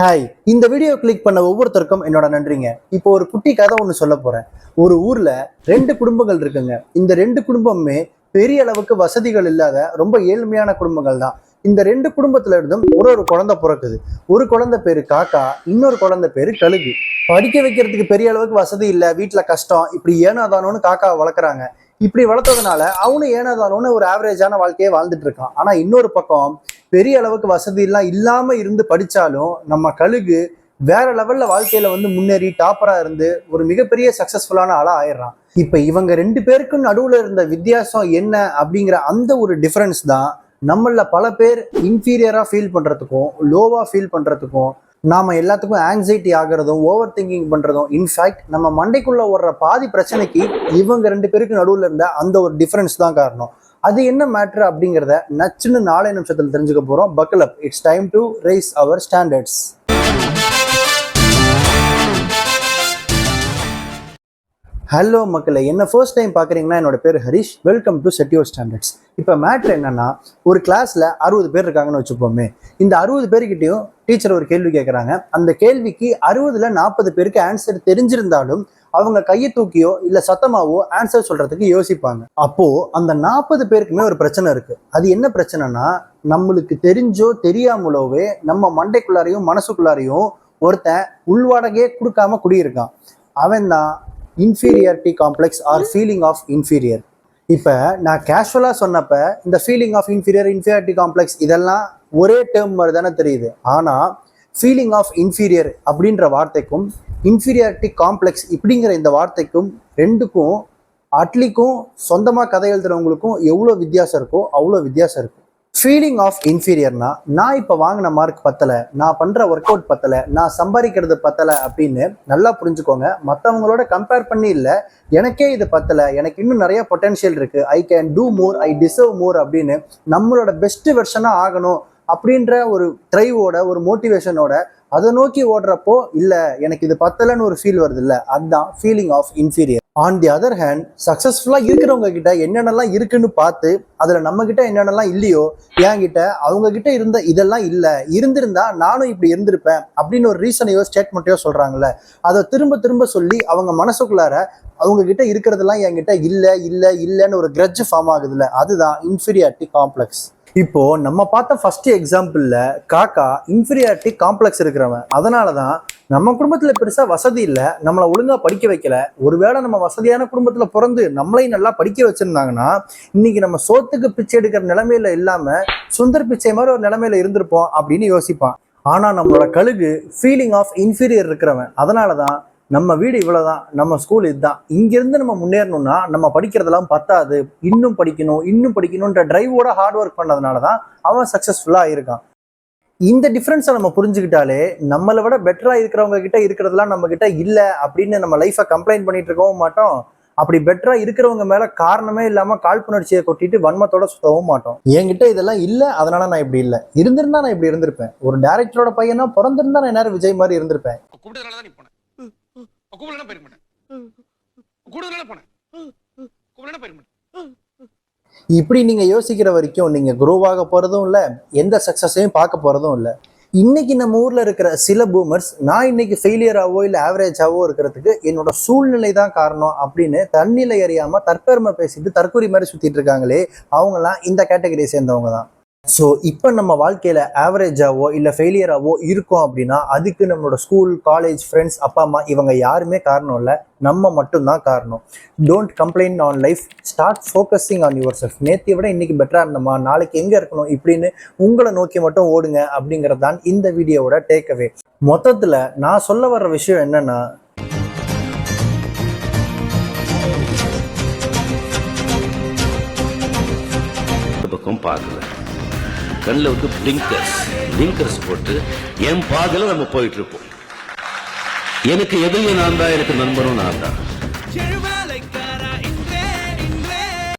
Hi, இந்த video click பண்ண ஒவ்வொருத்தருக்கும் என்னோட நன்றிங்க. இப்போ ஒரு குட்டி கதை ஒன்று சொல்ல போறேன். ஒரு ஊர்ல 2 குடும்பங்கள் இருக்குங்க. இந்த 2 குடும்பமுமே பெரிய அளவுக்கு வசதிகள் இல்லாத ரொம்ப ஏழ்மையான குடும்பங்கள் தான். இந்த 2 குடும்பத்துல இருந்தும் ஒரு குழந்தை பிறக்குது. ஒரு குழந்தை பேரு காக்கா, இன்னொரு குழந்தை பேரு கழுகு. படிக்க வைக்கிறதுக்கு பெரிய அளவுக்கு வசதி இல்லை, வீட்டுல கஷ்டம், இப்படி ஏனாதானோன்னு காக்காவை வளர்க்குறாங்க. இப்படி வளர்த்ததுனால அவனும் ஏனாதானோன்னு ஒரு ஆவரேஜான வாழ்க்கையை வாழ்ந்துட்டு இருக்கான். ஆனா இன்னொரு பக்கம் பெரிய அளவுக்கு வசதி எல்லாம் இல்லாம இருந்து படிச்சாலும் நம்ம கழுகு வேற லெவல்ல வாழ்க்கையில முன்னேறி டாப்பரா இருந்து ஒரு மிகப்பெரிய சக்சஸ்ஃபுல்லான ஆளா ஆயிடுறான். இப்ப இவங்க 2 பேருக்கும் நடுவுல இருந்த வித்தியாசம் என்ன அப்படிங்கிற அந்த ஒரு டிஃபரன்ஸ் தான் நம்மள பல பேர் இன்ஃபீரியரா ஃபீல் பண்றதுக்கும் லோவா ஃபீல் பண்றதுக்கும் நாம எல்லாத்துக்கும் ஆங்ஸைட்டி ஆகிறதும் ஓவர் திங்கிங் பண்றதும் இன்ஃபேக்ட் நம்ம மண்டைக்குள்ள ஓடுற பாதி பிரச்சனைக்கு இவங்க 2 பேருக்கு நடுவுல இருந்த அந்த ஒரு டிஃபரன்ஸ் தான் காரணம். அது என்ன மேட்ரு அப்படிங்கிறத நச்சுன்னு 4 நிமிஷத்துல தெரிஞ்சுக்க போறோம். Buckle up, it's time to raise our standards. Hello மக்களே, என்ன ஃபர்ஸ்ட் டைம் பார்க்குறீங்கன்னா என்னோட பேர் Harish. Welcome to set your standards. இப்போ மேட்ரு என்னன்னா, ஒரு கிளாஸில் 60 பேர் இருக்காங்கன்னு வச்சுப்போமே. இந்த 60 பேர்கிட்டையும் டீச்சர் ஒரு கேள்வி கேட்குறாங்க. அந்த கேள்விக்கு 60ல் 40 பேருக்கு ஆன்சர் தெரிஞ்சிருந்தாலும் அவங்க கையை தூக்கியோ இல்லை சத்தமாவோ ஆன்சர் சொல்றதுக்கு யோசிப்பாங்க. அப்போ அந்த 40 பேருக்குமே ஒரு பிரச்சனை இருக்கு. அது என்ன பிரச்சனைனா, நம்மளுக்கு தெரிஞ்சோ தெரியாமலோவே நம்ம மண்டைக்குள்ளாரையும் மனசுக்குள்ளாரையும் ஒருத்தன் உள்வாடகையே கொடுக்காம குடியிருக்கான். அவன் தான் inferiority complex or feeling of inferior. இப்போ நான் கேஷுவலாக சொன்னப்ப இந்த ஃபீலிங் ஆஃப் இன்ஃபீரியாரிட்டி காம்ப்ளெக்ஸ் இதெல்லாம் ஒரே டேர்ம் மாதிரி தானே தெரியுது. ஆனால் ஃபீலிங் ஆஃப் இன்ஃபீரியர் அப்படின்ற வார்த்தைக்கும் இன்ஃபீரியாரிட்டி காம்ப்ளெக்ஸ் இப்படிங்கிற இந்த வார்த்தைக்கும் ரெண்டுக்கும் அட்லிக்கும் சொந்தமாக கதை எழுதுறவங்களுக்கும் எவ்வளோ வித்தியாசம் இருக்கோ அவ்வளோ வித்தியாசம் இருக்கும். ஃபீலிங் ஆஃப் இன்ஃபீரியர்னா, நான் இப்போ வாங்கின மார்க் பத்தலை, நான் பண்ணுற ஒர்க் அவுட் பத்தலை, நான் சம்பாதிக்கிறது பத்தலை அப்படின்னு நல்லா புரிஞ்சுக்கோங்க. மற்றவங்களோட கம்பேர் பண்ணி இல்லை, எனக்கே இது பத்தலை, எனக்கு இன்னும் நிறைய பொட்டென்ஷியல் இருக்குது, I can do more, I deserve மோர் அப்படின்னு நம்மளோட பெஸ்ட் வெர்ஷனாக ஆகணும் அப்படின்ற ஒரு ட்ரைவோட ஒரு மோட்டிவேஷனோட அதை நோக்கி ஓடுறப்போ இல்லை எனக்கு இது பத்தலைன்னு ஒரு ஃபீல் வருது இல்லை, அதுதான் feeling of inferior. On the other hand, சக்ஸஸ்ஃபுல்லாக இருக்கிறவங்க கிட்ட என்னென்னலாம் இருக்குன்னு பார்த்து அதில் நம்ம கிட்ட என்னென்னலாம் இல்லையோ, என்கிட்ட அவங்க கிட்ட இருந்த இதெல்லாம் இல்லை, இருந்திருந்தா நானும் இப்படி இருந்திருப்பேன் அப்படின்னு ஒரு ரீசனையோ ஸ்டேட்மெண்ட்டையோ சொல்கிறாங்கல்ல, அதை திரும்ப திரும்ப சொல்லி அவங்க மனசுக்குள்ளார அவங்க கிட்ட இருக்கிறதெல்லாம் என்கிட்ட இல்லை இல்லை இல்லைன்னு ஒரு கிரட்ஜ் ஃபார்ம் ஆகுதுல்ல, அதுதான் இன்ஃபீரியாரிட்டி காம்ப்ளெக்ஸ். இப்போ நம்ம பார்த்த ஃபர்ஸ்ட் எக்ஸாம்பிள்ல காக்கா இன்ஃபீரியாரிட்டி காம்ப்ளெக்ஸ் இருக்கிறவன். அதனாலதான் நம்ம குடும்பத்துல பெருசா வசதி இல்லை, நம்மளை ஒழுங்கா படிக்க வைக்கல. ஒருவேளை நம்ம வசதியான குடும்பத்துல பிறந்து நம்மளையும் நல்லா படிக்க வச்சிருந்தாங்கன்னா இன்னைக்கு நம்ம சோத்துக்கு பிச்சை எடுக்கிற நிலைமையில இல்லாம சுந்தர் பிச்சை மாதிரி ஒரு நிலைமையில இருந்திருப்போம் அப்படின்னு யோசிப்பான். ஆனா நம்மளோட கழுகு ஃபீலிங் ஆஃப் இன்ஃபீரியர் இருக்கிறவன். அதனாலதான் நம்ம வீடு இவ்வளவுதான், நம்ம ஸ்கூல் இதுதான், இங்கிருந்து நம்ம முன்னேறணும்னா நம்ம படிக்கிறதெல்லாம் பத்தாது, இன்னும் படிக்கணும்ன்ற டிரைவோட ஹார்ட் ஒர்க் பண்ணதுனாலதான் அவன் சக்சஸ்ஃபுல்லா இருக்கான். இந்த டிஃபரன்ஸை நம்ம புரிஞ்சுக்கிட்டாலே நம்மளை விட பெட்டரா இருக்கிறவங்க கிட்ட இருக்கிறதெல்லாம் நம்ம கிட்ட இல்லை அப்படின்னு நம்ம லைஃபை கம்ப்ளைண்ட் பண்ணிட்டு இருக்கவும் மாட்டோம். அப்படி பெட்டரா இருக்கிறவங்க மேல காரணமே இல்லாம காழ்ப்புணர்ச்சியை கொட்டிட்டு வன்மத்தோட சுத்தவும் மாட்டோம். என்கிட்ட இதெல்லாம் இல்லை அதனால நான் இப்படி இல்லை, இருந்திருந்தா நான் இப்படி இருந்திருப்பேன், ஒரு டைரக்டரோட பையனா பிறந்திருந்தா நான் நேரம் விஜய் மாதிரி இருந்திருப்பேன். இப்படி நீங்க யோசிக்கிற வரைக்கும் நீங்க குரோவாக போறதும் இல்லை, எந்த சக்சஸையும் பார்க்க போறதும் இல்லை. இன்னைக்கு நம்ம ஊர்ல இருக்கிற சில பூமர்ஸ் நான் இன்னைக்கு ஃபெயிலியராவோ இல்லை ஆவரேஜாவோ இருக்கிறதுக்கு என்னோட சூழ்நிலை தான் காரணம் அப்படின்னு தன்னிலை அறியாம தற்பெருமை பேசிட்டு தற்கொலை மாதிரி சுத்திட்டு இருக்காங்களே, அவங்கலாம் இந்த கேட்டகரியை சேர்ந்தவங்க தான். ஸோ இப்போ நம்ம வாழ்க்கையில் ஆவரேஜாவோ இல்லை ஃபெயிலியராகவோ இருக்கோம் அப்படின்னா அதுக்கு நம்மளோட ஸ்கூல், காலேஜ், ஃப்ரெண்ட்ஸ், அப்பா அம்மா இவங்க யாருமே காரணம் இல்லை, நம்ம மட்டும்தான் காரணம். Don't complaint on life, start focusing on yourself. நேற்றை விட இன்னைக்கு பெட்டராக இருந்தோமா, நாளைக்கு எங்கே இருக்கணும் இப்படின்னு உங்களை நோக்கி மட்டும் ஓடுங்க அப்படிங்கிறது தான் இந்த வீடியோவோட டேக்அவே. மொத்தத்தில் நான் சொல்ல வர்ற விஷயம் என்னன்னா, பக்கம் பார்க்கல, கண்ணில் பிளிங்கர்ஸ் போட்டு என் பாதையில நம்ம போயிட்டு இருப்போம். எனக்கு எதிரியும் நான் தான், எனக்கு நண்பரும் நான் தான்.